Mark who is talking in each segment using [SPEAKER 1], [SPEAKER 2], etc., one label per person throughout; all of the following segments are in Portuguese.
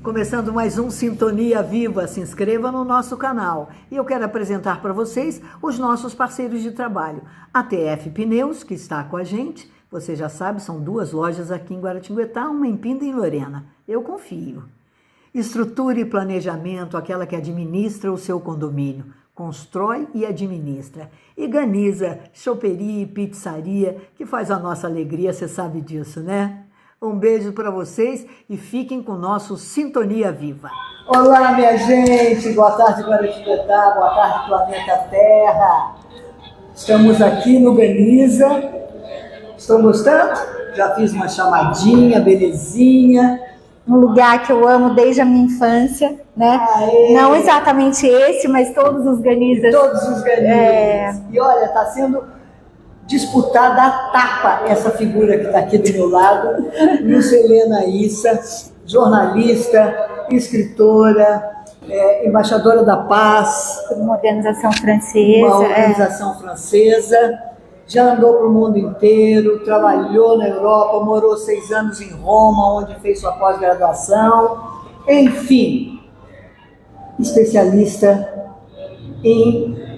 [SPEAKER 1] Começando mais um Sintonia Viva, se inscreva no nosso canal. E eu quero apresentar para vocês os nossos parceiros de trabalho. A TF Pneus, que está com a gente, você já sabe, são 2 lojas aqui em Guaratinguetá, uma em Pinda e em Lorena. Eu confio. Estrutura e planejamento, aquela que administra o seu condomínio. Constrói e administra. E Ganiza, choperia e pizzaria, que faz a nossa alegria, você sabe disso, né? Um beijo para vocês e fiquem com o nosso Sintonia Viva. Olá, minha gente! Boa tarde, Guaratinguetá. Boa tarde, Planeta Terra. Estamos aqui no Ganiza. Estão gostando? Já fiz uma chamadinha, belezinha.
[SPEAKER 2] Um lugar que eu amo desde a minha infância, né?
[SPEAKER 1] Aê.
[SPEAKER 2] Não exatamente esse, mas todos os Ganizas.
[SPEAKER 1] Todos os Ganizas. E olha, está sendo disputada a tapa essa figura que está aqui do meu lado, Helena Issa, jornalista, escritora, embaixadora da paz.
[SPEAKER 2] Uma organização francesa.
[SPEAKER 1] Uma organização francesa. Já andou para o mundo inteiro, trabalhou na Europa, morou 6 anos em Roma, onde fez sua pós-graduação. Enfim, especialista em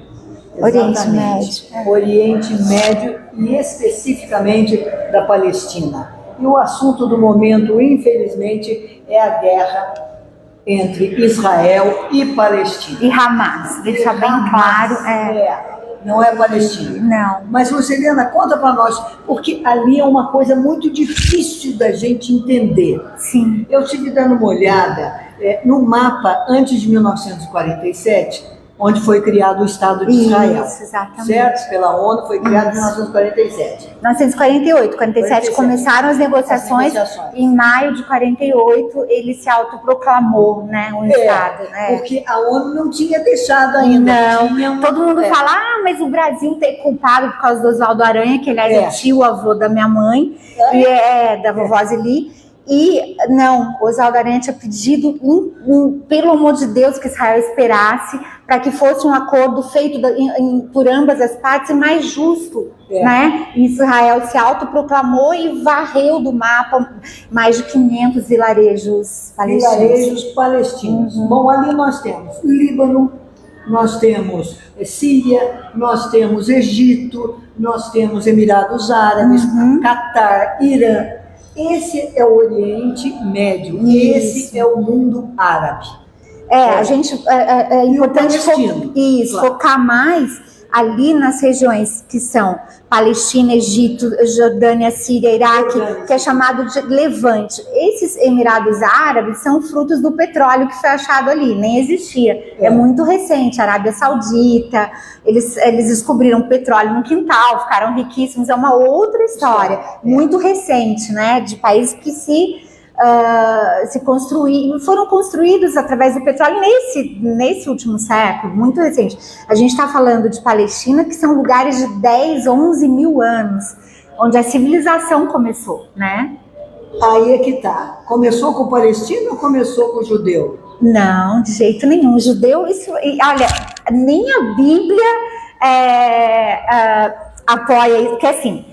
[SPEAKER 2] Oriente Médio.
[SPEAKER 1] Oriente Médio e especificamente da Palestina. E o assunto do momento, infelizmente, é a guerra entre Israel e Palestina.
[SPEAKER 2] E Hamas, deixar bem claro.
[SPEAKER 1] Não é Palestina.
[SPEAKER 2] Não.
[SPEAKER 1] Mas, Helena, conta para nós, porque ali é uma coisa muito difícil da gente entender.
[SPEAKER 2] Sim.
[SPEAKER 1] Eu estive dando uma olhada no mapa antes de 1947, onde foi criado o Estado de Israel.
[SPEAKER 2] Isso, exatamente.
[SPEAKER 1] Certo? Pela ONU, foi criado em 1947.
[SPEAKER 2] 1948, 47 começaram as negociações. Em maio de 48, ele se autoproclamou, né, um Estado.
[SPEAKER 1] Porque a ONU não tinha deixado ainda.
[SPEAKER 2] Não, todo mundo fala, mas o Brasil tem culpado por causa do Oswaldo Aranha, que aliás é tio-avô da minha mãe, e da vovó Zeli. E não, o Oswaldo Aranha tinha pedido, pelo amor de Deus, que Israel esperasse para que fosse um acordo feito por ambas as partes e mais justo, né? E Israel se autoproclamou e varreu do mapa mais de 500 vilarejos palestinos.
[SPEAKER 1] Bom, ali nós temos Líbano, nós temos Síria, nós temos Egito, nós temos Emirados Árabes, Catar, Irã. Esse é o Oriente Médio, esse é o mundo árabe.
[SPEAKER 2] A gente é importante focar mais ali nas regiões que são Palestina, Egito, Jordânia, Síria, Iraque, que é chamado de Levante. Esses Emirados Árabes são frutos do petróleo que foi achado ali, nem existia. É muito recente, Arábia Saudita, eles descobriram petróleo no quintal, ficaram riquíssimos, é uma outra história, muito recente, né, de países que foram construídos através do petróleo nesse último século, muito recente. A gente está falando de Palestina, que são lugares de 10, 11 mil anos, onde a civilização começou, né?
[SPEAKER 1] Aí é que tá. Começou com o palestino ou começou com o judeu?
[SPEAKER 2] Não, de jeito nenhum. O judeu, olha, nem a Bíblia apoia isso, porque assim,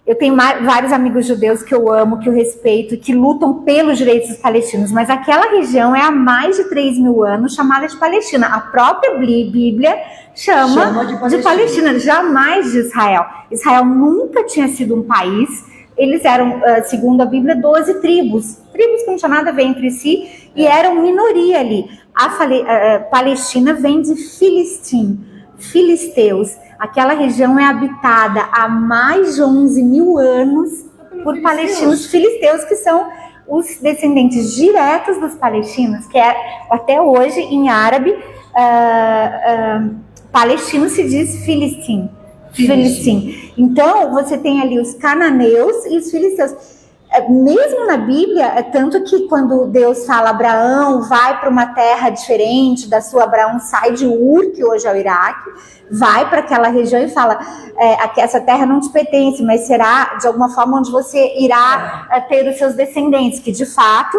[SPEAKER 2] eu tenho vários amigos judeus que eu amo, que eu respeito, que lutam pelos direitos dos palestinos, mas aquela região é há mais de 3 mil anos chamada de Palestina. A própria Bíblia chama de Palestina, jamais de Israel. Israel nunca tinha sido um país, eles eram, segundo a Bíblia, 12 tribos que não tinham nada a ver entre si e eram minoria ali. A Palestina vem de filisteus. Aquela região é habitada há mais de 11 mil anos por palestinos filisteus, que são os descendentes diretos dos palestinos, que até hoje em árabe, palestino se diz filistim. Então, você tem ali os cananeus e os filisteus. Mesmo na Bíblia, tanto que quando Deus fala Abraão vai para uma terra diferente da sua, Abraão sai de Ur, que hoje é o Iraque, vai para aquela região e fala que essa terra não te pertence, mas será de alguma forma onde você irá ter os seus descendentes, que de fato,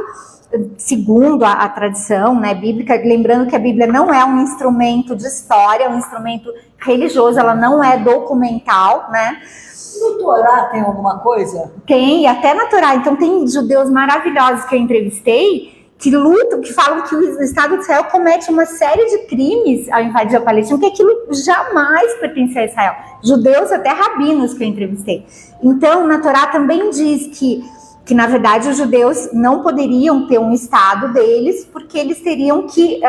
[SPEAKER 2] segundo a tradição, né, bíblica, lembrando que a Bíblia não é um instrumento de história, é um instrumento religioso, ela não é documental, né?
[SPEAKER 1] No Torá tem alguma coisa?
[SPEAKER 2] Tem, até na Torá. Então tem judeus maravilhosos que eu entrevistei que lutam, que falam que o Estado de Israel comete uma série de crimes ao invadir a Palestina, que aquilo jamais pertence a Israel. Judeus, até rabinos que eu entrevistei. Então, na Torá também diz que na verdade, os judeus não poderiam ter um Estado deles, porque eles teriam que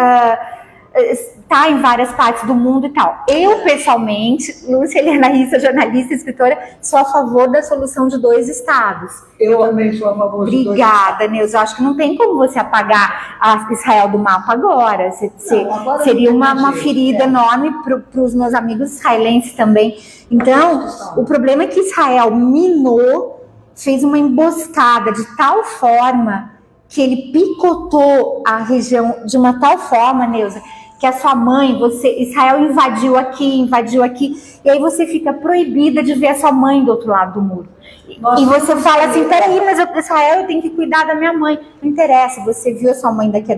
[SPEAKER 2] estar em várias partes do mundo e tal. Eu, pessoalmente, Lúcia Helena Rissa, jornalista e escritora, sou a favor da solução de 2 Estados.
[SPEAKER 1] Eu também sou a favor de 2 Estados.
[SPEAKER 2] Obrigada, Neuza. Eu acho que não tem como você apagar a Israel do mapa agora.
[SPEAKER 1] Agora
[SPEAKER 2] seria uma ferida enorme para os meus amigos israelenses também. Então, o problema é que Israel fez uma emboscada de tal forma que ele picotou a região de uma tal forma, Neuza, que a sua mãe, Israel invadiu aqui, e aí você fica proibida de ver a sua mãe do outro lado do muro. E você fala assim, peraí, mas Israel, eu tenho que cuidar da minha mãe. Não interessa, você viu a sua mãe daqui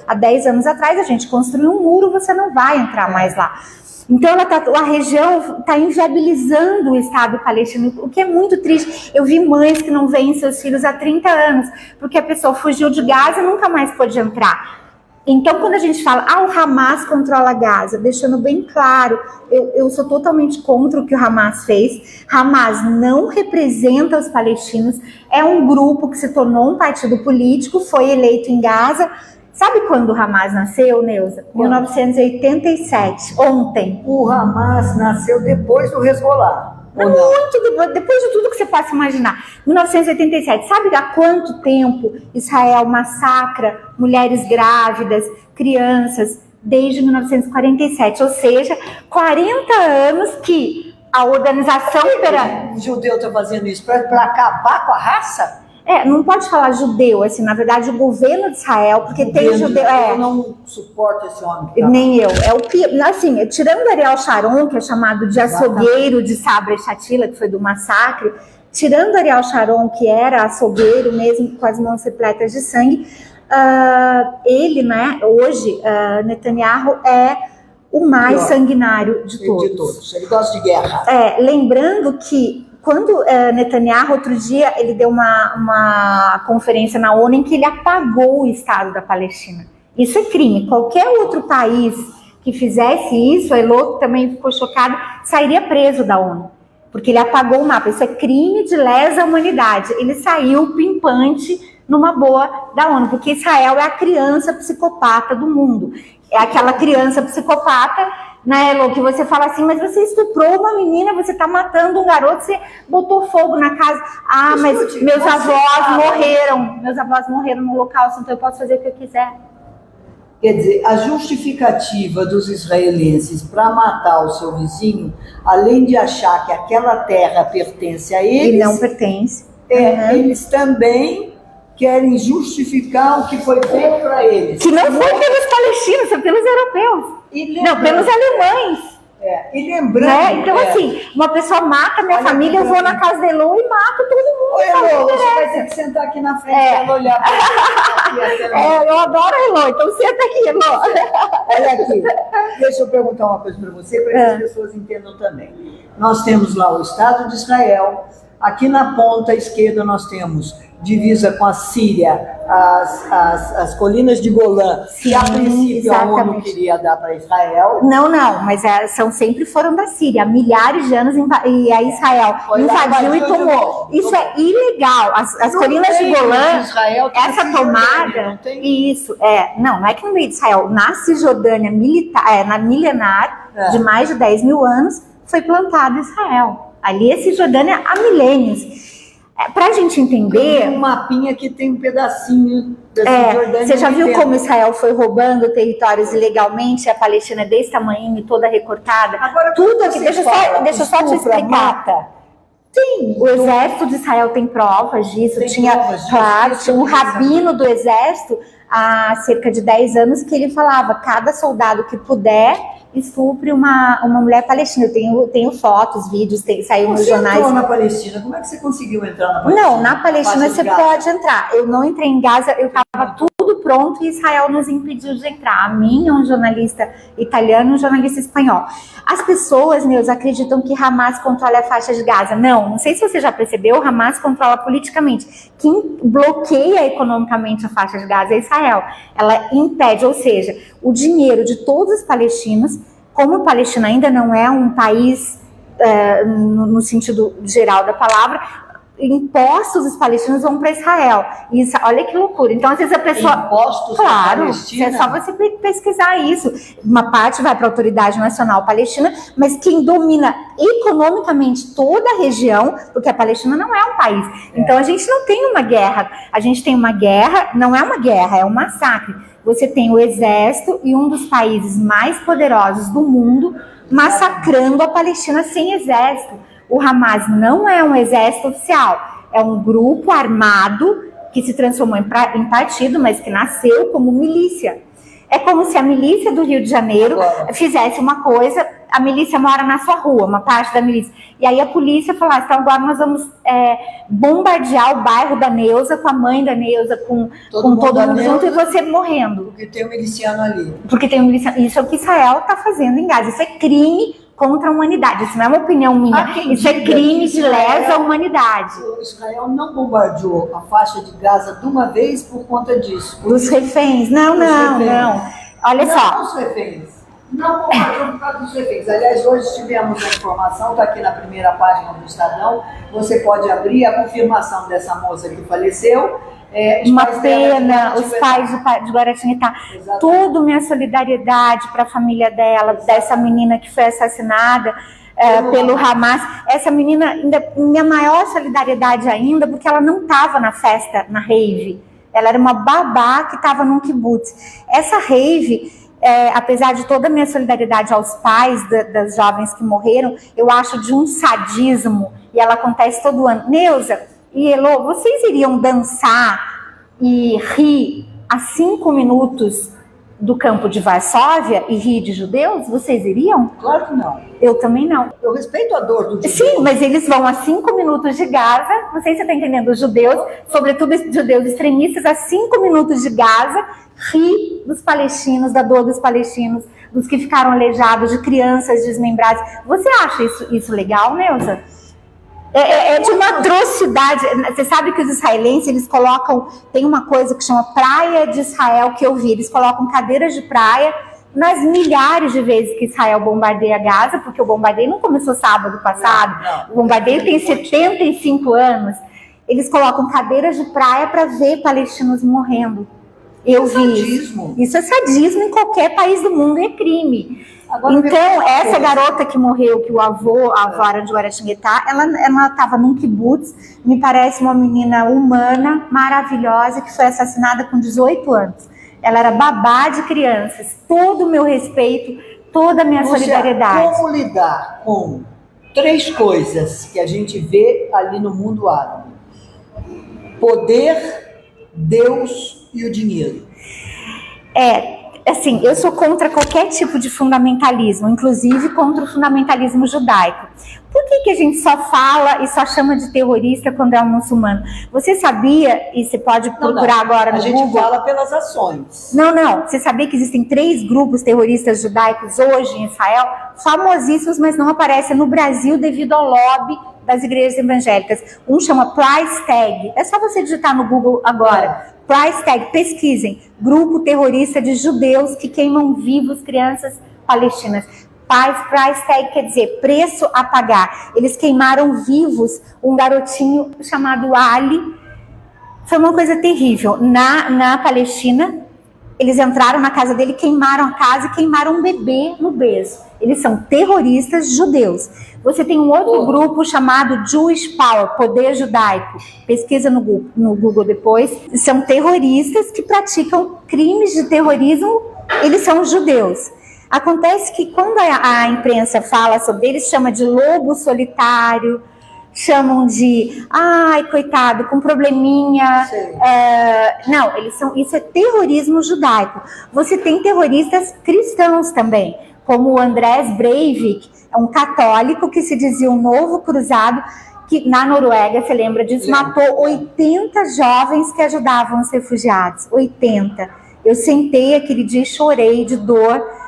[SPEAKER 2] há 10 anos atrás, a gente construiu um muro, você não vai entrar mais lá. Então a região está inviabilizando o Estado palestino, o que é muito triste. Eu vi mães que não veem seus filhos há 30 anos, porque a pessoa fugiu de Gaza e nunca mais pôde entrar. Então, quando a gente fala, o Hamas controla Gaza, deixando bem claro, eu sou totalmente contra o que o Hamas fez. Hamas não representa os palestinos, é um grupo que se tornou um partido político, foi eleito em Gaza. Sabe quando o Hamas nasceu, Neuza? 1987, ontem.
[SPEAKER 1] O Hamas nasceu depois do Hezbollah.
[SPEAKER 2] Muito depois de tudo que você possa imaginar. 1987, sabe há quanto tempo Israel massacra mulheres grávidas, crianças, desde 1947? Ou seja, 40 anos que a organização...
[SPEAKER 1] O judeu está fazendo isso para acabar com a raça?
[SPEAKER 2] Não pode falar judeu, assim, na verdade, o governo de Israel, porque tem judeu...
[SPEAKER 1] Eu não suporto esse homem. Tá?
[SPEAKER 2] Nem eu. É o pior, assim, tirando Ariel Sharon, que é chamado de açougueiro de Sabra e Shatila, que foi do massacre, tirando Ariel Sharon, que era açougueiro mesmo, com as mãos repletas de sangue, ele, né, hoje, Netanyahu é o mais sanguinário de todos.
[SPEAKER 1] Ele gosta de guerra.
[SPEAKER 2] Lembrando que quando Netanyahu, outro dia, ele deu uma conferência na ONU em que ele apagou o Estado da Palestina. Isso é crime. Qualquer outro país que fizesse isso, a Elo também ficou chocado, sairia preso da ONU. Porque ele apagou o mapa. Isso é crime de lesa humanidade. Ele saiu pimpante numa boa da ONU, porque Israel é a criança psicopata do mundo. É aquela criança psicopata, né, Elo, que você fala assim, mas você estuprou uma menina, você tá matando um garoto, você botou fogo na casa. Mas meus avós morreram no Holocausto, então eu posso fazer o que eu quiser.
[SPEAKER 1] Quer dizer, a justificativa dos israelenses para matar o seu vizinho, além de achar que aquela terra pertence a eles...
[SPEAKER 2] E não pertence.
[SPEAKER 1] Eles também querem justificar o que foi feito para eles.
[SPEAKER 2] Que não foi pelos palestinos, foi pelos europeus. Não, pelos alemães.
[SPEAKER 1] E lembrando...
[SPEAKER 2] Então, assim, uma pessoa mata minha família, eu vou na casa de Elo e mato todo mundo.
[SPEAKER 1] Elo, você vai ter que sentar aqui na frente para ela olhar para
[SPEAKER 2] eu adoro a Elo, então senta aqui, Elo.
[SPEAKER 1] Olha aqui, deixa eu perguntar uma coisa para você, para que as pessoas entendam também. Nós temos lá o Estado de Israel, aqui na ponta esquerda nós temos divisa com a Síria, as colinas de Golã, que a princípio a ONU queria dar para Israel.
[SPEAKER 2] Não, mas sempre foram da Síria, há milhares de anos, e a Israel invadiu e tomou. Isso é ilegal. As colinas de Golã,
[SPEAKER 1] Israel,
[SPEAKER 2] essa tomada, não é que no meio de Israel, na Cisjordânia militar, na milenar, de mais de 10 mil anos, foi plantado Israel. Ali é Cisjordânia há milênios. Para a gente entender...
[SPEAKER 1] Tem um mapinha que tem um pedacinho da Cisjordânia.
[SPEAKER 2] Você já viu como Israel foi roubando territórios ilegalmente, a Palestina é desse tamanho, toda recortada? Agora, tudo aqui, deixa eu só te explicar. Sim, o exército de Israel tem provas disso. Tinha um rabino do exército há cerca de 10 anos que ele falava, cada soldado que puder estupre uma mulher palestina. Eu tenho fotos, vídeos, saiu nos jornais.
[SPEAKER 1] Você entrou na Palestina, como é que você conseguiu entrar na Palestina?
[SPEAKER 2] Não, na Palestina você pode entrar. Eu não entrei em Gaza, eu estava tudo pronto e Israel nos impediu de entrar. A mim, um jornalista italiano e um jornalista espanhol. As pessoas, Neuza, acreditam que Hamas controla a faixa de Gaza. Não sei se você já percebeu, Hamas controla politicamente. Quem bloqueia economicamente a faixa de Gaza é Israel. Ela impede, ou seja, o dinheiro de todos os palestinos, como a Palestina ainda não é um país no sentido geral da palavra, impostos dos palestinos vão para Israel. Isso, olha que loucura. Então, às vezes a pessoa...
[SPEAKER 1] Impostos
[SPEAKER 2] claro,
[SPEAKER 1] para Palestina?
[SPEAKER 2] é só você pesquisar isso. Uma parte vai para a Autoridade Nacional Palestina, mas quem domina economicamente toda a região, porque a Palestina não é um país. Então, a gente não tem uma guerra. A gente tem uma guerra, não é uma guerra, é um massacre. Você tem o exército e um dos países mais poderosos do mundo massacrando a Palestina sem exército. O Hamas não é um exército oficial, é um grupo armado que se transformou em partido, mas que nasceu como milícia. É como se a milícia do Rio de Janeiro fizesse uma coisa, a milícia mora na sua rua, uma parte da milícia, e aí a polícia falasse, então agora nós vamos bombardear o bairro da Neuza, com a mãe da Neuza, com todo mundo junto, e você morrendo.
[SPEAKER 1] Porque tem um miliciano ali.
[SPEAKER 2] Porque tem um miliciano. Isso é o que Israel está fazendo em Gaza, isso é crime contra a humanidade. Isso não é uma opinião minha, isso é crime de lesa humanidade.
[SPEAKER 1] Israel não bombardeou a faixa de Gaza de uma vez por conta disso.
[SPEAKER 2] Dos reféns? Não. Olha só.
[SPEAKER 1] Os reféns. Não bombardeou por causa dos reféns. Aliás, hoje tivemos a informação, está aqui na primeira página do Estadão, você pode abrir a confirmação dessa moça que faleceu.
[SPEAKER 2] Uma pena, os pais de Guaratinguetá. Toda minha solidariedade para a família dela, dessa menina que foi assassinada pelo Hamas. Essa menina, minha maior solidariedade ainda, porque ela não estava na festa, na rave. Ela era uma babá que estava num kibutz. Essa rave, apesar de toda a minha solidariedade aos pais das jovens que morreram, eu acho de um sadismo, e ela acontece todo ano. Neuza e Elô, vocês iriam dançar e rir a 5 minutos do campo de Varsóvia e rir de judeus? Vocês iriam?
[SPEAKER 1] Claro que não.
[SPEAKER 2] Eu também não.
[SPEAKER 1] Eu respeito a dor do judeu.
[SPEAKER 2] Sim, mas eles vão a 5 minutos de Gaza, não sei se você está entendendo, os judeus, sobretudo os judeus extremistas, a 5 minutos de Gaza, rir dos palestinos, da dor dos palestinos, dos que ficaram aleijados, de crianças desmembradas. Você acha isso legal, Neuza? É de uma atrocidade. Você sabe que os israelenses, eles colocam, tem uma coisa que chama Praia de Israel, que eu vi, eles colocam cadeiras de praia nas milhares de vezes que Israel bombardeia Gaza, porque o bombardeio não começou sábado passado, o bombardeio tem 75 anos, eles colocam cadeiras de praia para ver palestinos morrendo. Eu vi isso. Isso é sadismo em qualquer país do mundo, é crime. Agora, então, essa garota que morreu, que o avô era de Guaratinguetá, ela estava num kibutz, me parece uma menina humana, maravilhosa, que foi assassinada com 18 anos. Ela era babá de crianças. Todo o meu respeito, toda a minha solidariedade.
[SPEAKER 1] Como lidar com 3 coisas que a gente vê ali no mundo árabe? Poder, Deus e o dinheiro.
[SPEAKER 2] Assim, eu sou contra qualquer tipo de fundamentalismo, inclusive contra o fundamentalismo judaico. Por que a gente só fala e só chama de terrorista quando é um muçulmano? Você sabia, e você pode procurar agora no Google...
[SPEAKER 1] A gente fala pelas ações.
[SPEAKER 2] Não. Você sabia que existem 3 grupos terroristas judaicos hoje em Israel? Famosíssimos, mas não aparecem no Brasil devido ao lobby das igrejas evangélicas. Um chama Price Tag. É só você digitar no Google agora. Price Tag, pesquisem. Grupo terrorista de judeus que queimam vivos crianças palestinas. Price Tag quer dizer preço a pagar. Eles queimaram vivos um garotinho chamado Ali. Foi uma coisa terrível. Na Palestina, eles entraram na casa dele, queimaram a casa e queimaram um bebê no berço. Eles são terroristas judeus. Você tem um outro grupo chamado Jewish Power, Poder Judaico. Pesquisa no Google depois. São terroristas que praticam crimes de terrorismo. Eles são judeus. Acontece que quando a imprensa fala sobre eles, chama de lobo solitário, chamam de, ai, coitado, com probleminha. Não, isso é terrorismo judaico. Você tem terroristas cristãos também, como o Andrés Breivik, é um católico que se dizia um novo cruzado, que na Noruega, você lembra disso, matou 80 jovens que ajudavam os refugiados. 80. Eu sentei aquele dia e chorei de dor,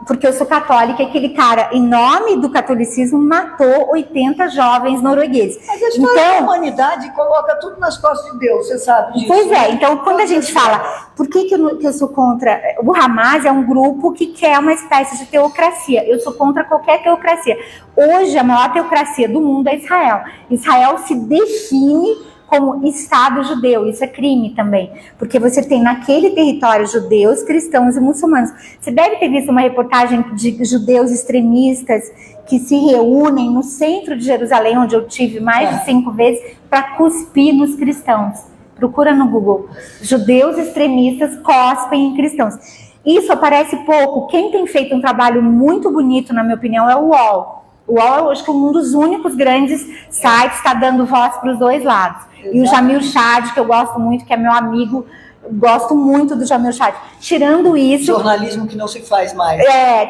[SPEAKER 2] porque eu sou católica, e aquele cara, em nome do catolicismo, matou 80 jovens noruegueses.
[SPEAKER 1] Mas a história da humanidade coloca tudo nas costas de Deus, você sabe disso.
[SPEAKER 2] Pois é, então quando a gente fala, por que eu sou contra? O Hamas é um grupo que quer uma espécie de teocracia. Eu sou contra qualquer teocracia. Hoje, a maior teocracia do mundo é Israel. Israel se define como Estado judeu, isso é crime também, porque você tem naquele território judeus, cristãos e muçulmanos. Você deve ter visto uma reportagem de judeus extremistas que se reúnem no centro de Jerusalém, onde eu tive mais de 5 vezes, para cuspir nos cristãos. Procura no Google. Judeus extremistas cospem em cristãos. Isso aparece pouco. Quem tem feito um trabalho muito bonito, na minha opinião, é o UOL. O UOL, acho que é um dos únicos grandes sites que está dando voz para os dois lados. Exato. E o Jamil Chad, que eu gosto muito, que é meu amigo, gosto muito do Jamil Chad. Tirando isso...
[SPEAKER 1] Jornalismo que não se faz mais.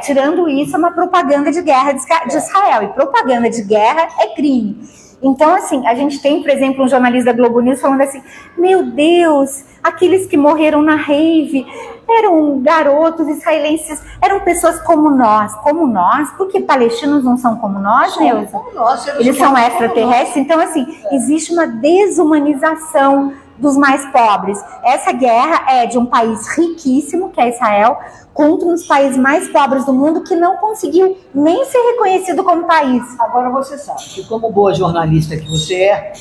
[SPEAKER 2] Tirando isso, é uma propaganda de guerra de Israel. E propaganda de guerra é crime. Então, assim, a gente tem, por exemplo, um jornalista da Globo News falando assim, meu Deus, aqueles que morreram na rave eram garotos israelenses, eram pessoas como nós, porque palestinos não são como nós, Neuza?
[SPEAKER 1] Como nós,
[SPEAKER 2] eles são extraterrestres, então, assim, existe uma desumanização dos mais pobres. Essa guerra é de um país riquíssimo, que é Israel, contra um dos países mais pobres do mundo que não conseguiu nem ser reconhecido como país.
[SPEAKER 1] Agora você sabe que, como boa jornalista que você é,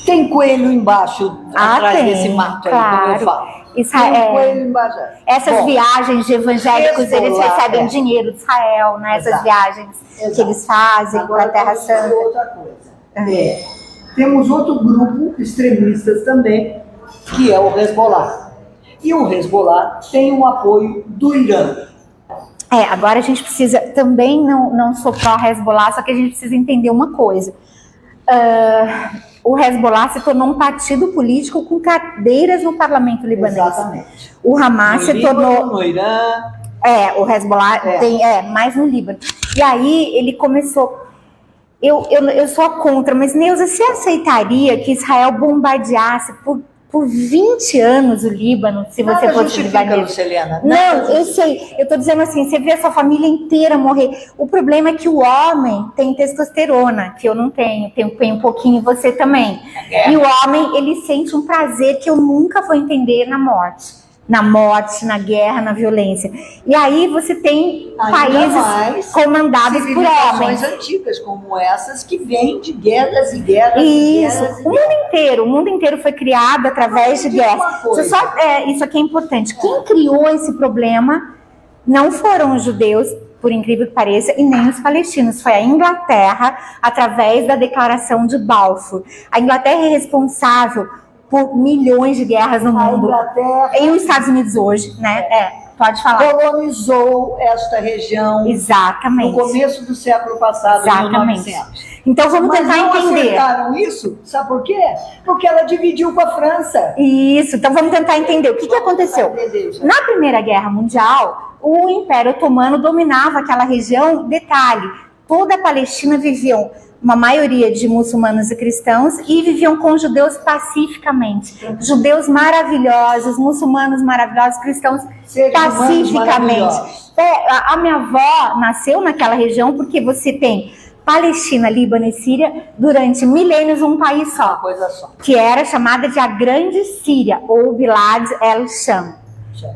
[SPEAKER 1] tem coelho embaixo, atrás desse mato aí, como eu falo.
[SPEAKER 2] Israel, coelho embaixo. Essas viagens de evangélicos, eles recebem dinheiro de Israel, né? Essas viagens que eles fazem para a Terra Santa.
[SPEAKER 1] Outra coisa. Temos outro grupo extremistas também, que é o Hezbollah. E o Hezbollah tem um apoio do Irã.
[SPEAKER 2] Agora a gente precisa, também não sou pró-Hezbollah, só que a gente precisa entender uma coisa. O Hezbollah se tornou um partido político com cadeiras no parlamento libanês.
[SPEAKER 1] Exatamente.
[SPEAKER 2] O Hamas se tornou...
[SPEAKER 1] No Irã.
[SPEAKER 2] O Hezbollah tem mais no Líbano. E aí ele começou... Eu sou contra, mas Neuza, você aceitaria que Israel bombardeasse por 20 anos o Líbano, se você fosse libanês? Não, eu sei. Eu tô dizendo assim, você vê a sua família inteira morrer. O problema é que o homem tem testosterona, que eu não tenho. Tem um pouquinho, você também. E o homem, ele sente um prazer que eu nunca vou entender na morte. Na guerra, na violência. E aí você tem países comandados por homens.
[SPEAKER 1] Antigas como essas que vêm de guerras e guerras.
[SPEAKER 2] Isso. O mundo inteiro foi criado através de guerras. Isso aqui é importante. Quem criou esse problema não foram os judeus, por incrível que pareça, e nem os palestinos. Foi a Inglaterra, através da Declaração de Balfour. A Inglaterra é responsável por milhões de guerras no mundo. E os Estados Unidos hoje, né? Pode falar.
[SPEAKER 1] Colonizou esta região.
[SPEAKER 2] Exatamente.
[SPEAKER 1] No começo do século passado,
[SPEAKER 2] exatamente.
[SPEAKER 1] 1900.
[SPEAKER 2] Então vamos tentar entender.
[SPEAKER 1] Acertaram isso? Sabe por quê? Porque ela dividiu com a França.
[SPEAKER 2] Isso. Então vamos tentar entender o que aconteceu. Na Primeira Guerra Mundial, o Império Otomano dominava aquela região. Detalhe, toda a Palestina viviam uma maioria de muçulmanos e cristãos, e viviam com judeus pacificamente. Judeus maravilhosos, muçulmanos maravilhosos, cristãos pacificamente. A minha avó nasceu naquela região porque você tem Palestina, Líbano e Síria durante milênios um país só, que era chamada de a Grande Síria, ou Bilad el-Sham.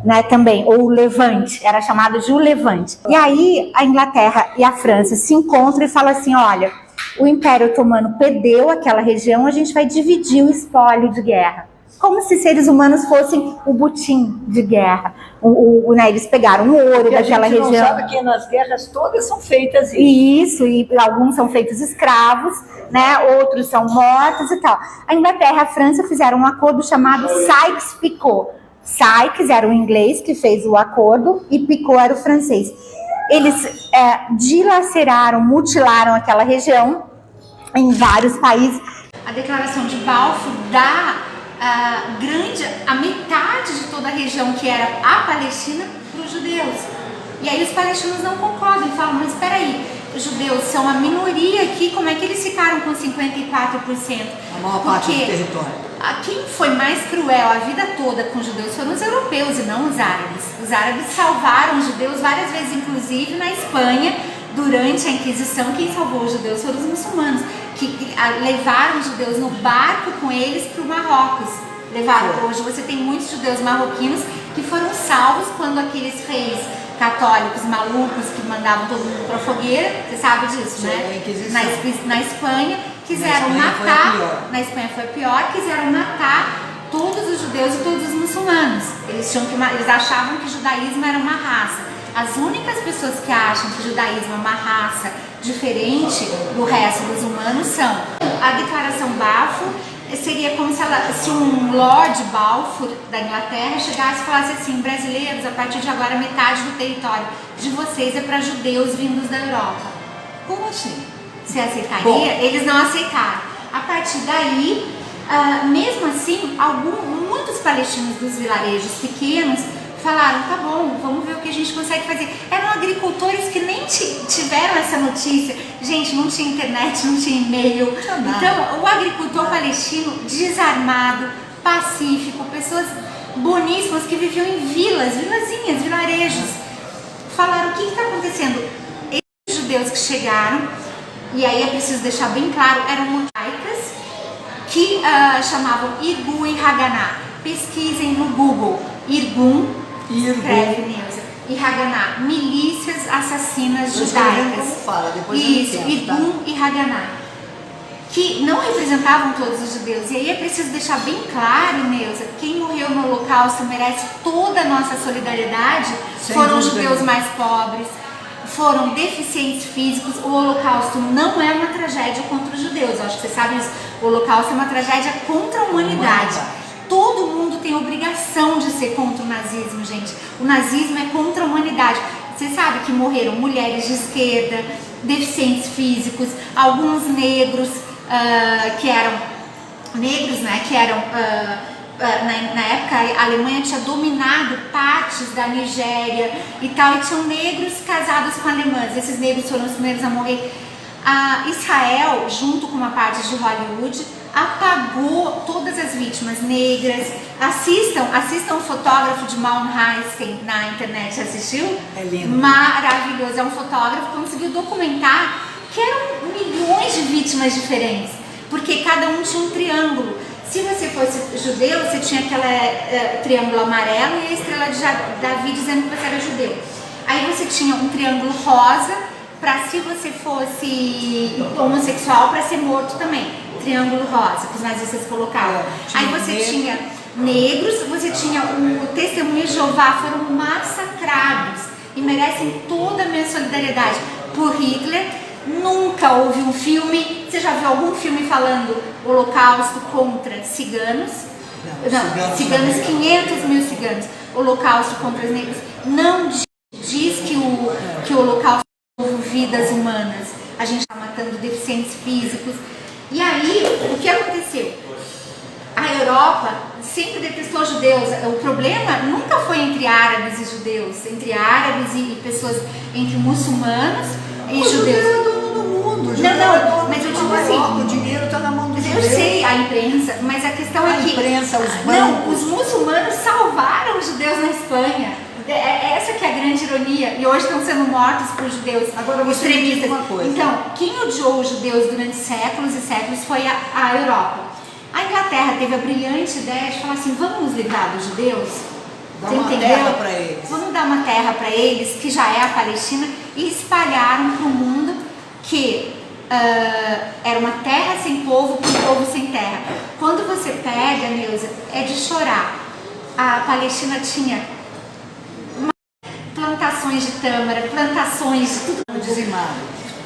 [SPEAKER 2] Né, também, ou o Levante, era chamado de o Levante. E aí a Inglaterra e a França se encontram e falam assim, olha, o Império Otomano perdeu aquela região, a gente vai dividir o espólio de guerra. Como se seres humanos fossem o butim de guerra. Né, eles pegaram o ouro daquela região. A gente não
[SPEAKER 1] sabe que nas guerras todas são feitas isso.
[SPEAKER 2] E alguns são feitos escravos, né, outros são mortos e tal. A Inglaterra e a França fizeram um acordo chamado Sykes-Picot. Sykes era o inglês que fez o acordo e Picot era o francês. Eles dilaceraram, mutilaram aquela região em vários países. A Declaração de Balfour dá a metade de toda a região que era a Palestina para os judeus. E aí os palestinos não concordam e falam, mas espera aí, os judeus são a minoria aqui, como é que eles ficaram com 54%?
[SPEAKER 1] A maior parte do território.
[SPEAKER 2] Quem foi mais cruel a vida toda com os judeus foram os europeus e não os árabes. Os árabes salvaram os judeus várias vezes, inclusive na Espanha, durante a Inquisição. Quem salvou os judeus foram os muçulmanos, que levaram os judeus no barco com eles para o Marrocos. Hoje você tem muitos judeus marroquinos que foram salvos quando aqueles reis católicos malucos que mandavam todo mundo para a fogueira, você sabe disso,
[SPEAKER 1] sim,
[SPEAKER 2] né?
[SPEAKER 1] Na
[SPEAKER 2] Espanha quiseram matar, na Espanha foi pior, quiseram matar todos os judeus e todos os muçulmanos. Eles achavam que o judaísmo era uma raça. As únicas pessoas que acham que o judaísmo é uma raça diferente do resto dos humanos são a Declaração Balfour. Seria como se um Lord Balfour da Inglaterra chegasse e falasse assim: brasileiros, a partir de agora metade do território de vocês é para judeus vindos da Europa.
[SPEAKER 1] Como assim?
[SPEAKER 2] Você aceitaria?
[SPEAKER 1] Bom,
[SPEAKER 2] eles não aceitaram. A partir daí, mesmo assim, muitos palestinos dos vilarejos pequenos falaram, tá bom, vamos ver o que a gente consegue fazer. Eram agricultores que nem tiveram essa notícia. Gente, não tinha internet, não tinha e-mail. Então, o agricultor palestino desarmado, pacífico, pessoas boníssimas que viviam em vilazinhas, vilarejos, falaram, o que está acontecendo? Esses judeus que chegaram, e aí é preciso deixar bem claro, eram mosaicas que chamavam Irgun e Haganá. Pesquisem no Google, Irgun, escreve Neuza, e Haganá, milícias assassinas judaicas.
[SPEAKER 1] Como fala, depois
[SPEAKER 2] isso, Irgun e Haganá, que não representavam todos os judeus. E aí é preciso deixar bem claro, Neuza, quem morreu no Holocausto merece toda a nossa solidariedade. Foram os judeus mais pobres, foram deficientes físicos. O Holocausto não é uma tragédia contra os judeus, acho que você sabe isso. O Holocausto é uma tragédia contra a humanidade. Todo mundo tem obrigação de ser contra o nazismo, gente. O nazismo é contra a humanidade. Você sabe que morreram mulheres de esquerda, deficientes físicos, alguns negros que eram negros, né? Que eram na época a Alemanha tinha dominado partes da Nigéria e tal, e tinham negros casados com alemãs. Esses negros foram os primeiros a morrer. Israel, junto com uma parte de Hollywood, apagou todas as vítimas negras. Assistam o fotógrafo de Mount Heisken na internet, assistiu?
[SPEAKER 1] É lindo.
[SPEAKER 2] Maravilhoso, é um fotógrafo que conseguiu documentar que eram milhões de vítimas diferentes, porque cada um tinha um triângulo. Se você fosse judeu, você tinha aquele triângulo amarelo e a estrela de Davi dizendo que você era judeu. Aí você tinha um triângulo rosa para se você fosse homossexual, para ser morto também. Triângulo rosa, que os nazistas colocavam. Aí você tinha negros, você tinha o Testemunho de Jeová, foram massacrados e merecem toda a minha solidariedade. Por Hitler, nunca houve um filme. Você já viu algum filme falando Holocausto contra ciganos? Não, ciganos, 500 mil ciganos. Holocausto contra os negros. Não diz que o Holocausto houve vidas humanas. A gente está matando deficientes físicos. E aí, o que aconteceu? A Europa sempre detestou judeus. O problema nunca foi entre árabes e judeus, entre árabes e pessoas, entre muçulmanos e judeus.
[SPEAKER 1] Do mundo.
[SPEAKER 2] Não, mas eu digo assim,
[SPEAKER 1] o dinheiro está na mão dos judeus.
[SPEAKER 2] Eu sei, a imprensa, mas a questão é que...
[SPEAKER 1] A imprensa, os bancos...
[SPEAKER 2] Não, os muçulmanos salvaram os judeus na Espanha. Essa que é a grande ironia. E hoje estão sendo mortos por judeus extremistas.
[SPEAKER 1] Uma coisa.
[SPEAKER 2] Então, quem odiou os judeus durante séculos e séculos foi a Europa. A Inglaterra teve a brilhante ideia de falar assim, vamos nos livrar dos judeus?
[SPEAKER 1] Dar uma terra para eles.
[SPEAKER 2] Vamos dar uma terra para eles, que já é a Palestina, e espalharam para o mundo que era uma terra sem povo, para um povo sem terra. Quando você pega, Neuza, é de chorar. A Palestina tinha plantações de tâmara, plantações de tudo
[SPEAKER 1] dizimado.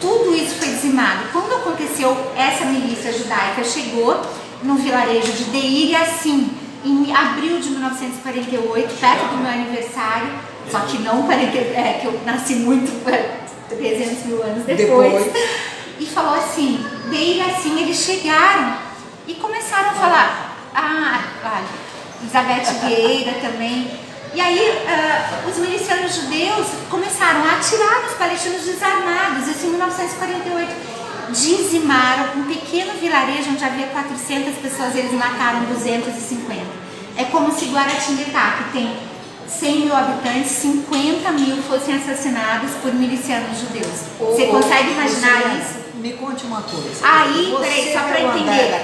[SPEAKER 2] Tudo isso foi dizimado. Quando aconteceu, essa milícia judaica chegou no vilarejo de Deir Yassin, em abril de 1948, perto do meu aniversário, só que não que eu nasci muito 300 mil anos depois. E falou assim, Deir Yassin, eles chegaram e começaram a falar, Elizabeth Vieira também, E aí os milicianos judeus começaram a atirar nos palestinos desarmados. Isso em 1948. Dizimaram um pequeno vilarejo onde havia 400 pessoas, eles mataram 250. É como se Guaratinguetá, que tem 100 mil habitantes, 50 mil fossem assassinados por milicianos judeus. Você consegue imaginar isso?
[SPEAKER 1] Me conte uma coisa.
[SPEAKER 2] Aí, peraí, só para entender,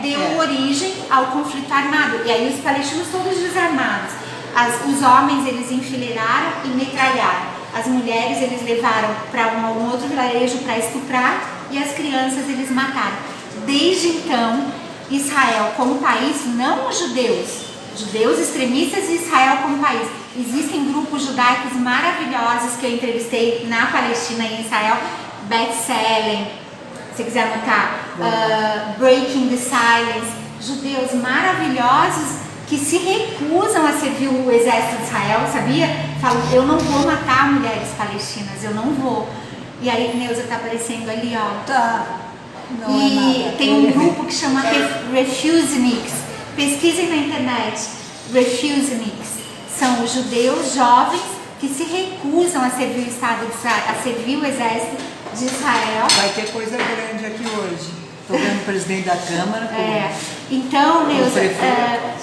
[SPEAKER 2] deu origem ao conflito armado. E aí os palestinos todos desarmados. Os homens eles enfileiraram e metralharam. As mulheres eles levaram para um outro vilarejo para estuprar e as crianças eles mataram. Desde então, Israel como país, não os judeus extremistas e Israel como país. Existem grupos judaicos maravilhosos que eu entrevistei na Palestina e em Israel, Beth Salem, se quiser anotar, Breaking the Silence, judeus maravilhosos que se recusam a servir o exército de Israel, sabia? Falam, eu não vou matar mulheres palestinas, eu não vou. E aí, Neuza tá aparecendo ali, ó.
[SPEAKER 1] Tá. Não
[SPEAKER 2] e
[SPEAKER 1] é nada.
[SPEAKER 2] tem um grupo que chama Refuseniks. Pesquisem na internet. Refuseniks. São os judeus jovens que se recusam a servir o Estado de Israel, a servir o exército de Israel.
[SPEAKER 1] Vai ter coisa grande aqui hoje. Estou vendo o presidente da Câmara.
[SPEAKER 2] Então, Neuza,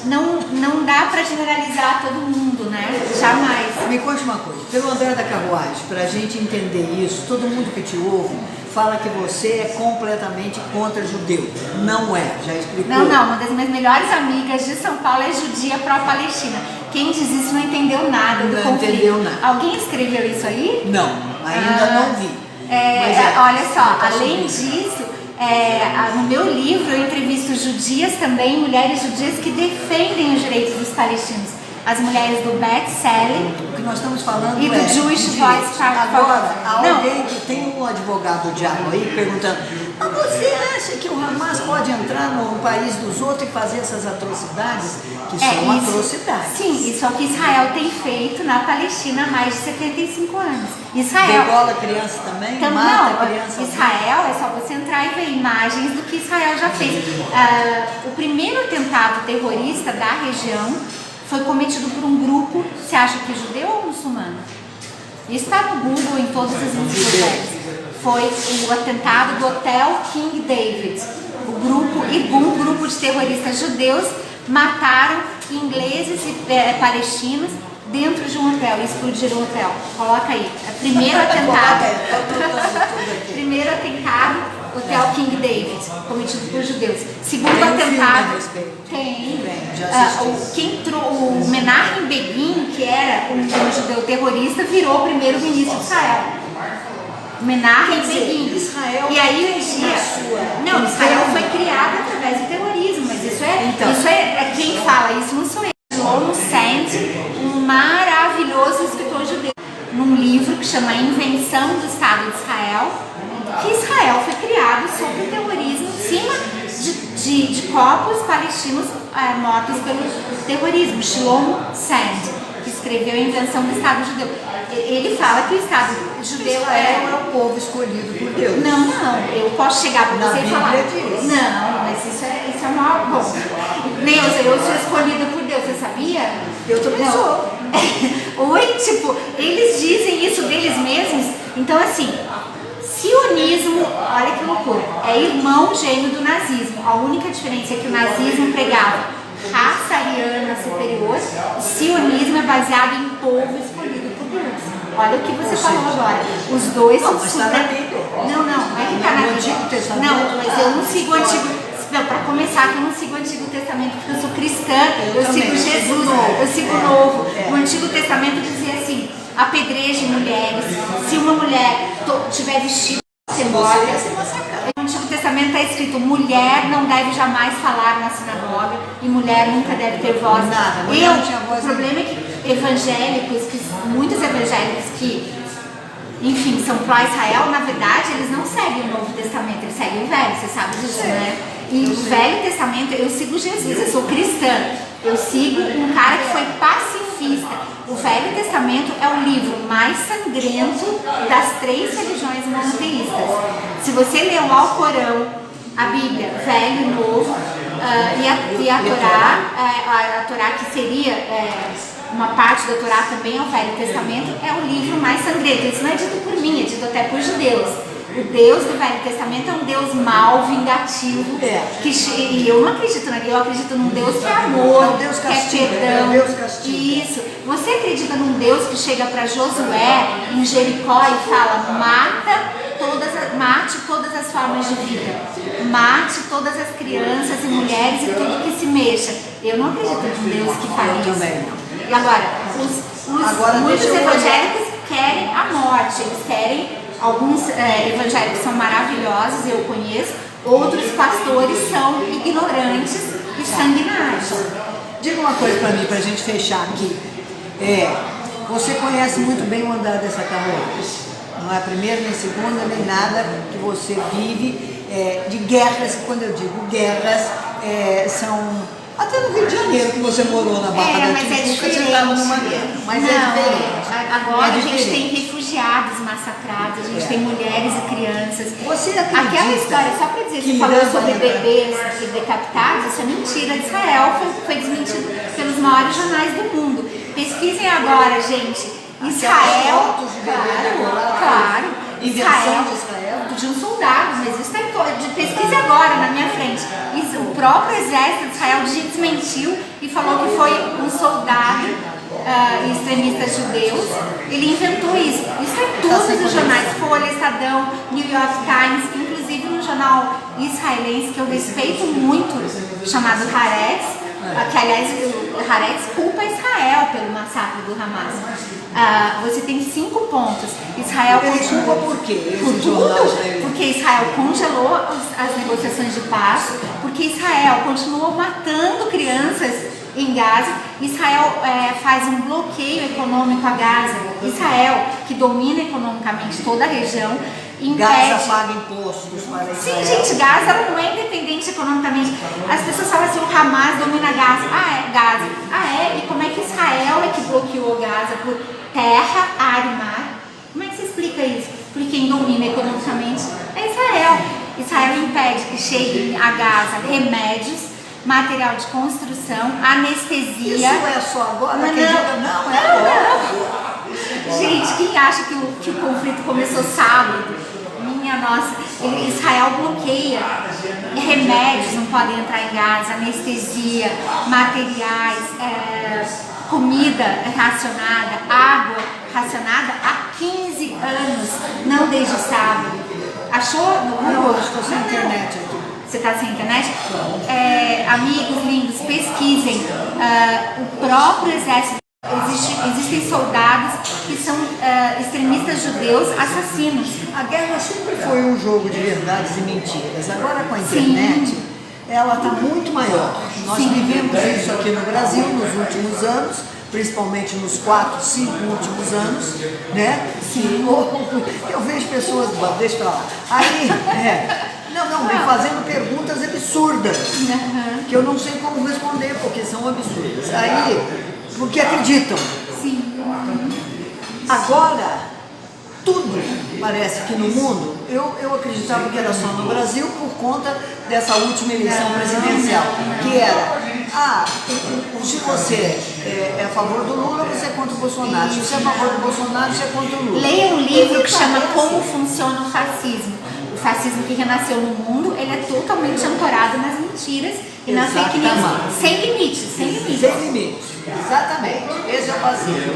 [SPEAKER 2] não dá para generalizar todo mundo, né? Jamais.
[SPEAKER 1] Me conte uma coisa, pelo André da Carruagem, para a gente entender isso, todo mundo que te ouve fala que você é completamente contra judeu. Não é, já explicou.
[SPEAKER 2] Não, uma das minhas melhores amigas de São Paulo é judia pró-palestina. Quem diz isso não entendeu nada do conflito.
[SPEAKER 1] Não entendeu nada.
[SPEAKER 2] Alguém escreveu isso aí?
[SPEAKER 1] Não, ainda não vi.
[SPEAKER 2] Olha só, além disso, no meu livro eu entrevisto judias também, mulheres judias que defendem os direitos dos palestinos. As mulheres do Beth Salem.
[SPEAKER 1] O que nós estamos falando
[SPEAKER 2] e do Jewish Voice.
[SPEAKER 1] Agora, alguém que tem um advogado diabo aí perguntando: você acha que o Hamas pode entrar no país dos outros e fazer essas atrocidades? Que são atrocidades.
[SPEAKER 2] Sim, isso é o que Israel tem feito na Palestina há mais de 75 anos. Israel
[SPEAKER 1] degola criança também?
[SPEAKER 2] Então,
[SPEAKER 1] mata criança?
[SPEAKER 2] Israel é só você entrar e ver imagens do que Israel já fez. O primeiro atentado terrorista da região foi cometido por um grupo, você acha que judeu ou muçulmano? Isso está no Google, em todas as enciclopédias. Foi o atentado do Hotel King David. Um grupo de terroristas judeus mataram ingleses e palestinos dentro de um hotel e explodiram o hotel. Coloca aí. Primeiro atentado. Primeiro atentado, Hotel King David, cometido por judeus. Segundo atentado. O Menachem Begin, que era um judeu terrorista, virou primeiro-ministro de Israel. Menachem Begin. E aí Israel foi criado através do terrorismo, mas isso é quem fala isso não sou eu. Shlomo Sand, um maravilhoso escritor judeu, num livro que chama Invenção do Estado de Israel, que Israel foi criado sob o terrorismo em cima de corpos palestinos mortos pelo terrorismo. Shlomo Sand, que escreveu a Invenção do Estado Judeu. Ele fala que o Estado judeu
[SPEAKER 1] é o povo escolhido por Deus.
[SPEAKER 2] Não, eu posso chegar para você e falar.
[SPEAKER 1] Diz.
[SPEAKER 2] Não, mas isso é maior. Bom, Neuza, eu sou escolhida por Deus, você sabia?
[SPEAKER 1] Eu também sou.
[SPEAKER 2] Oi, eles dizem isso deles mesmos. Então, assim, sionismo, olha que loucura, é irmão gêmeo do nazismo. A única diferença é que o nazismo pregava raça ariana superior, o sionismo é baseado em povo escolhido por Deus. Olha o que você falou agora. Os dois são
[SPEAKER 1] super... Não é
[SPEAKER 2] que está na Bíblia. Não, mas eu não sigo o Antigo. Para começar, que eu não sigo o Antigo Testamento, porque eu sou cristã, eu sigo Jesus, eu sigo o Novo. O Antigo Testamento dizia assim: apedreje mulheres, se uma mulher tiver vestido, você morta. No Antigo Testamento está escrito: mulher não deve jamais falar na sinagoga e mulher nunca deve ter voz. O problema é que muitos evangélicos que, enfim, são pró-Israel, na verdade, eles não seguem o Novo Testamento, eles seguem o Velho, você sabe disso, né? E o Velho Testamento, eu sigo Jesus, eu sou cristã, eu sigo um cara que foi pacifista. O Velho Testamento é o livro mais sangrento das 3 religiões monoteístas. Se você ler o Alcorão, a Bíblia, Velho e Novo, e a Torá, que seria uma parte do Torá também é o Velho Testamento, é o livro mais sangrento. Isso não é dito por mim, é dito até por judeus. O Deus do Velho Testamento é um Deus mau, vingativo, e eu não acredito naquilo, eu acredito num Deus que é amor,
[SPEAKER 1] Deus
[SPEAKER 2] que
[SPEAKER 1] castiga,
[SPEAKER 2] é perdão.
[SPEAKER 1] Deus castiga.
[SPEAKER 2] Isso. Você acredita num Deus que chega para Josué em Jericó e fala: mate todas as formas de vida, mate todas as crianças e mulheres e tudo que se mexa. Eu não acredito num Deus que faz isso.
[SPEAKER 1] Também não.
[SPEAKER 2] E agora, muitos evangélicos querem a morte, eles querem. Alguns evangélicos são maravilhosos, eu conheço. Outros pastores são ignorantes e sanguinários.
[SPEAKER 1] Diga uma coisa para mim, para a gente fechar aqui. Você conhece muito bem o andar dessa carruagem. Não é a primeira, nem segunda, nem nada que você vive de guerras. Quando eu digo guerras, são... Até no Rio de Janeiro, que você morou na Barra da Tijuca, você estava numa guerra. Mas é diferente.
[SPEAKER 2] Agora a gente tem refugiados massacrados, a gente tem mulheres e crianças.
[SPEAKER 1] Você acredita?
[SPEAKER 2] Aquela história, só para dizer, você falou sobre bebês decapitados, isso é mentira. Israel foi desmentido pelos maiores jornais do mundo. Pesquisem agora, gente. Israel, claro.
[SPEAKER 1] Invenção de Israel?
[SPEAKER 2] De um soldado, mas isso é pesquise agora na minha frente. Isso, o próprio exército de Israel desmentiu e falou que foi um soldado extremista judeus. Ele inventou isso. Isso é todos os jornais, Folha, Estadão, New York Times, inclusive no jornal israelense que eu respeito muito, chamado Haaretz. Que aliás o Haaretz culpa Israel pelo massacre do Hamas. Você tem 5 pontos. Israel
[SPEAKER 1] continua por quê?
[SPEAKER 2] Por tudo, porque Israel congelou as negociações de paz, porque Israel continuou matando crianças em Gaza. Israel faz um bloqueio econômico a Gaza. Israel, que domina economicamente toda a região, impede...
[SPEAKER 1] Gaza paga impostos para Israel.
[SPEAKER 2] Sim, gente, Gaza não é independente economicamente. As pessoas falam assim, o Hamas domina Gaza. Gaza. E como é que Israel é que bloqueou Gaza por terra, ar e mar? Como é que se explica isso? Porque quem domina economicamente é Israel. Israel impede que cheguem a Gaza remédios, material de construção, anestesia.
[SPEAKER 1] Isso é só agora? Não, é agora.
[SPEAKER 2] Gente, quem acha que o conflito começou sábado? Minha nossa, Israel bloqueia. Remédios não podem entrar em Gaza, anestesia, materiais, comida racionada, água racionada há 15 anos, não desde sábado. Achou no Google?
[SPEAKER 1] Não, estou sem internet aqui.
[SPEAKER 2] Você está sem internet? Amigos lindos, pesquisem. O próprio exército, existem soldados que são extremistas judeus assassinos.
[SPEAKER 1] A guerra sempre foi um jogo de verdades e mentiras. Agora com a internet, ela está muito maior. Nós vivemos isso aqui no Brasil nos últimos anos, principalmente nos 4, 5 últimos anos, né? Eu vejo pessoas, deixa pra lá. Me fazendo perguntas absurdas, que eu não sei como responder, porque são absurdas. Porque acreditam.
[SPEAKER 2] Sim.
[SPEAKER 1] Agora, tudo parece que no mundo, eu acreditava que era só no Brasil por conta dessa última eleição presidencial, que era, se você é a favor do Lula, você é contra o Bolsonaro. Se você é a favor do Bolsonaro, você é contra o Lula.
[SPEAKER 2] Leia um livro que chama Como Funciona o Fascismo. O fascismo que renasceu no mundo, ele é totalmente ancorado nas mentiras e nas fake news. Sem limites.
[SPEAKER 1] Sem limites, exatamente. Esse é o fascismo.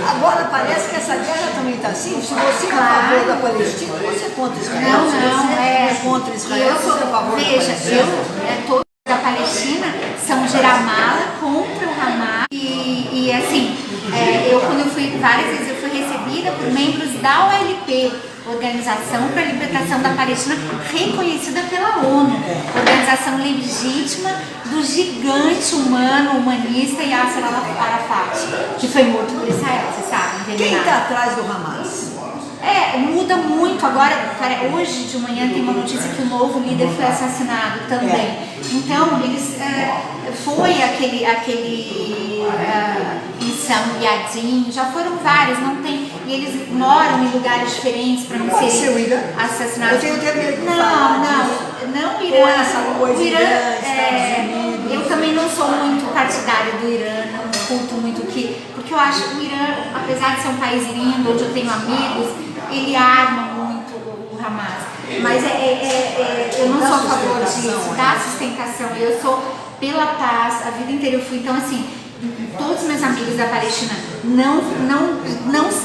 [SPEAKER 1] Agora parece que essa guerra também está assim. Se você é a favor da Palestina, você é contra Israel.
[SPEAKER 2] Não,
[SPEAKER 1] se você é contra Israel, você é a favor da Palestina.
[SPEAKER 2] Todos da Palestina são de Ramallah contra o Hamas. E assim, quando eu fui, várias vezes eu fui recebida por membros da OLP, Organização para a Libertação da Palestina, reconhecida pela ONU, organização legítima do gigante humanista Yasser Arafat, que foi morto por Israel, você sabe, envenenado.
[SPEAKER 1] Quem está atrás do Hamas?
[SPEAKER 2] Muda muito. Agora, hoje de manhã tem uma notícia que o novo líder foi assassinado também. Então, eles foi aquele Issam Yadin, já foram vários, não tem. E eles moram em lugares diferentes para não serem assassinados.
[SPEAKER 1] Eu tenho medo de
[SPEAKER 2] não o Irã. O Irã, eu também não sou muito partidária do Irã, não culto muito porque eu acho que o Irã, apesar de ser um país lindo, onde eu tenho amigos, ele arma muito o Hamas. Mas eu não sou a favor disso, da sustentação. Eu sou pela paz, a vida inteira eu fui. Então, assim, todos os meus amigos da Palestina não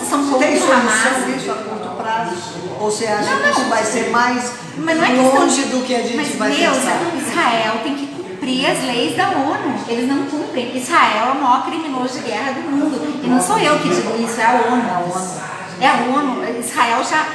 [SPEAKER 2] são contra o Hamas.
[SPEAKER 1] Tem solução disso a curto prazo? Ou você acha que isso vai ser mais
[SPEAKER 2] mas não é
[SPEAKER 1] longe do que a gente vai pensar?
[SPEAKER 2] Israel tem que cumprir as leis da ONU. Eles não cumprem. Israel é o maior criminoso de guerra do mundo. E não sou eu que digo isso, é a ONU. É a ONU. Israel já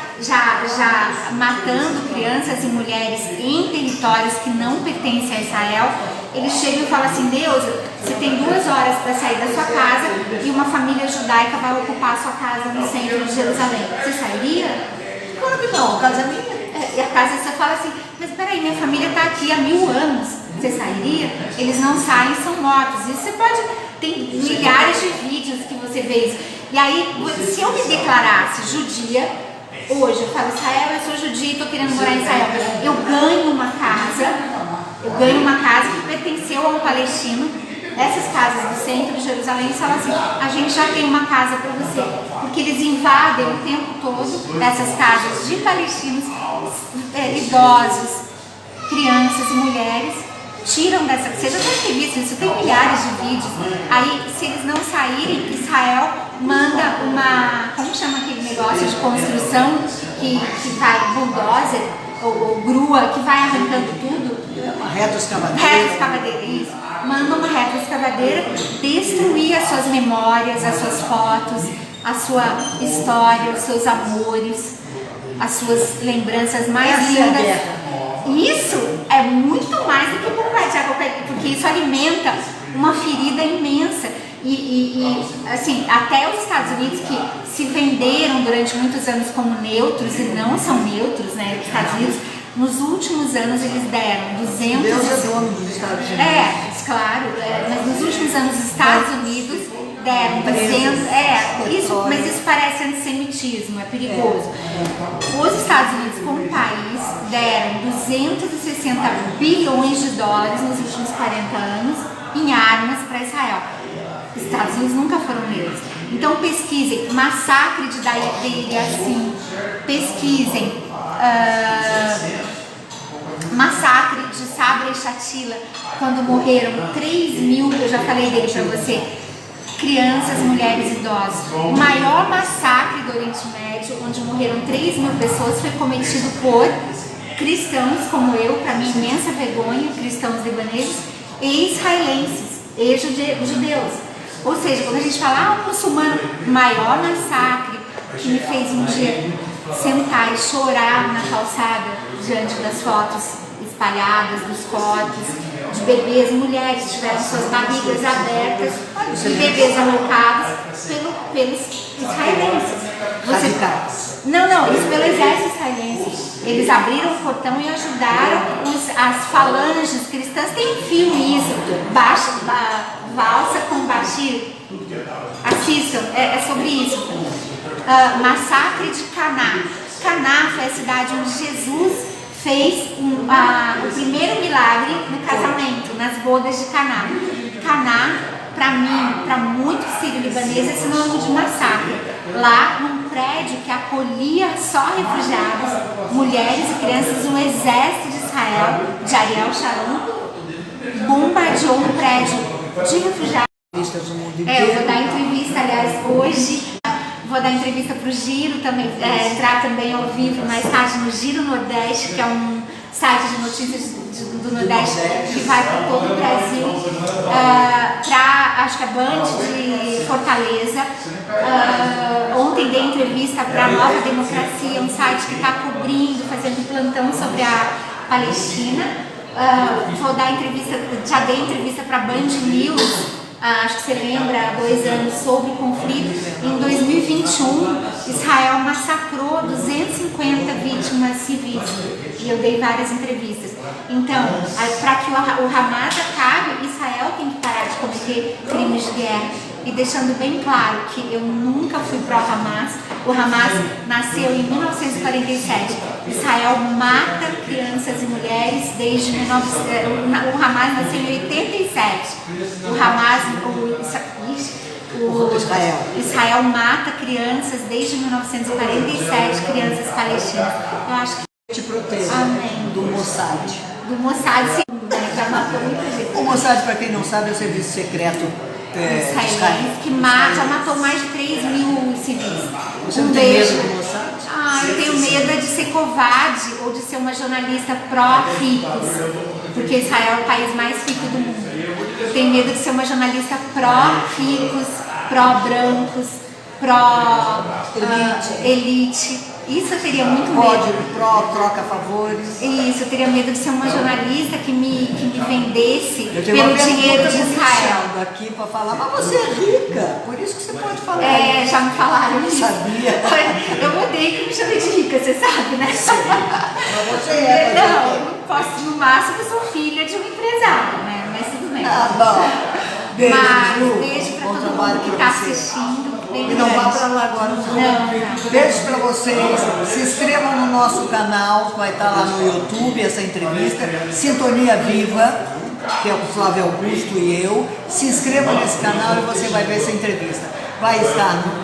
[SPEAKER 2] matando crianças e mulheres em territórios que não pertencem a Israel. Eles chegam e falam assim: Deus, você tem 2 horas para sair da sua casa e uma família judaica vai ocupar a sua casa no centro de Jerusalém. Você sairia?
[SPEAKER 1] Claro que não, a casa é minha.
[SPEAKER 2] E a casa você fala assim: mas peraí, minha família está aqui há 1000 anos. Você sairia? Eles não saem, são mortos. Isso você pode. Tem milhares de vídeos que você vê isso. E aí, se eu me declarasse judia, hoje eu falo: Israel, eu sou judia e estou querendo morar em Israel. Eu ganho uma casa que pertenceu a um palestino. Essas casas do centro de Jerusalém falam assim: a gente já tem uma casa para você. Porque eles invadem o tempo todo essas casas de palestinos, idosos, crianças e mulheres, tiram dessa. Você já deve ter visto isso, tem milhares de vídeos. Aí, se eles não saírem, Israel manda uma. Como chama aquele negócio de construção que vai bulldozer ou grua, que vai arrancando tudo?
[SPEAKER 1] Uma retroescavadeira.
[SPEAKER 2] Retroescavadeira, isso. Manda uma retroescavadeira destruir as suas memórias, as suas fotos, a sua história, os seus amores, as suas lembranças mais lindas. Isso é muito mais do que bombardear qualquer, porque isso alimenta uma ferida imensa. E assim, até os Estados Unidos, que se venderam durante muitos anos como neutros e não são neutros, né? Os Estados Unidos, nos últimos anos, eles deram 200...
[SPEAKER 1] Deus é dono dos Estados Unidos.
[SPEAKER 2] Claro, mas nos últimos anos, os Estados Unidos deram 200... mas isso parece antissemitismo, é perigoso. Os Estados Unidos, como país, deram 260 bilhões de dólares nos últimos 40 anos em armas para Israel. Os Estados Unidos nunca foram neutros. Então pesquisem massacre de Deir Yassin, pesquisem massacre de Sabra e Shatila, quando morreram 3.000, eu já falei dele para você, crianças, mulheres e idosos. O maior massacre do Oriente Médio, onde morreram 3.000 pessoas, foi cometido por cristãos como eu, para mim imensa vergonha, cristãos libaneses e israelenses e judeus. Ou seja, quando a gente fala, um muçulmano, maior massacre que me fez um dia sentar e chorar na calçada diante das fotos espalhadas, dos corpos, de bebês, mulheres que tiveram suas barrigas abertas e bebês arrancados pelos israelenses. Não, isso pelo exército israelense. Eles abriram o portão e ajudaram as falanges cristãs. Tem um filme isso, Valsa com Bashir. Assistam, é sobre isso. Massacre de Caná. Caná foi a cidade onde Jesus fez o primeiro milagre no casamento, nas bodas de Caná. Caná, para mim, para muitos sírio-libaneses, é sinônimo de massacre. Lá, num prédio que acolhia só refugiados, mulheres e crianças, um exército de Israel, de Ariel Sharon, bombardeou um prédio de refugiados. Eu vou dar entrevista, aliás, hoje. Vou dar entrevista para o Giro, também, entrar também ao vivo mais tarde no Giro Nordeste, que é um site de notícias do Nordeste que vai para todo o Brasil, para, acho que a Band de Fortaleza. Ontem dei entrevista para a Nova Democracia, um site que está cobrindo, fazendo plantão sobre a Palestina. Vou dar entrevista, já dei entrevista para a Band News. Acho que você lembra, há 2 anos, sobre o conflito. Em 2021, Israel massacrou 250 vítimas civis. E eu dei várias entrevistas. Então, para que o Hamas acabe, Israel tem que parar de cometer crimes de guerra. E deixando bem claro que eu nunca fui pró-Hamas. O Hamas nasceu em 1947. Israel mata crianças e mulheres desde 19... O Hamas nasceu em 87. O
[SPEAKER 1] Israel.
[SPEAKER 2] Israel mata crianças desde 1947, crianças palestinas. Eu acho que
[SPEAKER 1] Te proteja
[SPEAKER 2] Amém.
[SPEAKER 1] do Mossad.
[SPEAKER 2] do Mossad, sim, né, já matou muita gente.
[SPEAKER 1] O Mossad, para quem não sabe, é o serviço secreto de Israel.
[SPEAKER 2] Israelense que já matou mais de 3 mil civis.
[SPEAKER 1] Você não tem medo do Mossad?
[SPEAKER 2] Eu tenho medo de ser covarde ou de ser uma jornalista pró-ricos, porque Israel é o país mais rico do mundo. Eu tenho medo de ser uma jornalista pró-ricos, pró-brancos, pró-elite. Isso eu teria muito
[SPEAKER 1] Pode,
[SPEAKER 2] medo.
[SPEAKER 1] troca favores.
[SPEAKER 2] Isso, eu teria medo de ser uma jornalista que me vendesse
[SPEAKER 1] Eu tenho uma
[SPEAKER 2] pelo dinheiro
[SPEAKER 1] pergunta
[SPEAKER 2] de Israel.
[SPEAKER 1] daqui para falar, mas você é rica, por isso que você pode falar.
[SPEAKER 2] Já me falaram
[SPEAKER 1] Eu
[SPEAKER 2] isso.
[SPEAKER 1] sabia.
[SPEAKER 2] Eu odeio que me chamem de rica, você sabe, né?
[SPEAKER 1] Mas você é.
[SPEAKER 2] Não, eu posso, no máximo, eu sou filha de um empresário, né? Mas tudo bem.
[SPEAKER 1] Ah, bom. Beijo,
[SPEAKER 2] Mas
[SPEAKER 1] Ju.
[SPEAKER 2] beijo pra
[SPEAKER 1] Bom
[SPEAKER 2] todo
[SPEAKER 1] trabalho
[SPEAKER 2] mundo que
[SPEAKER 1] pra
[SPEAKER 2] tá
[SPEAKER 1] você.
[SPEAKER 2] assistindo. Bem
[SPEAKER 1] E não vá
[SPEAKER 2] grande.
[SPEAKER 1] para lá agora, não.
[SPEAKER 2] Não.
[SPEAKER 1] Beijo para vocês. Se inscrevam no nosso canal, vai estar lá no YouTube essa entrevista. Sintonia Viva, que é o Flávio Augusto e eu. Se inscreva nesse canal e você vai ver essa entrevista.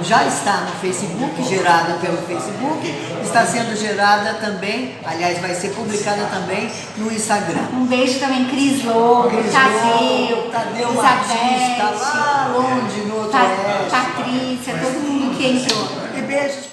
[SPEAKER 1] Já está no Facebook, gerada pelo Facebook, está sendo gerada também, aliás, vai ser publicada também no Instagram.
[SPEAKER 2] Um beijo também, Cris Lobo,
[SPEAKER 1] Tadeu Martins, está lá longe no outro oeste.
[SPEAKER 2] Patrícia, todo mundo que entrou.
[SPEAKER 1] E beijos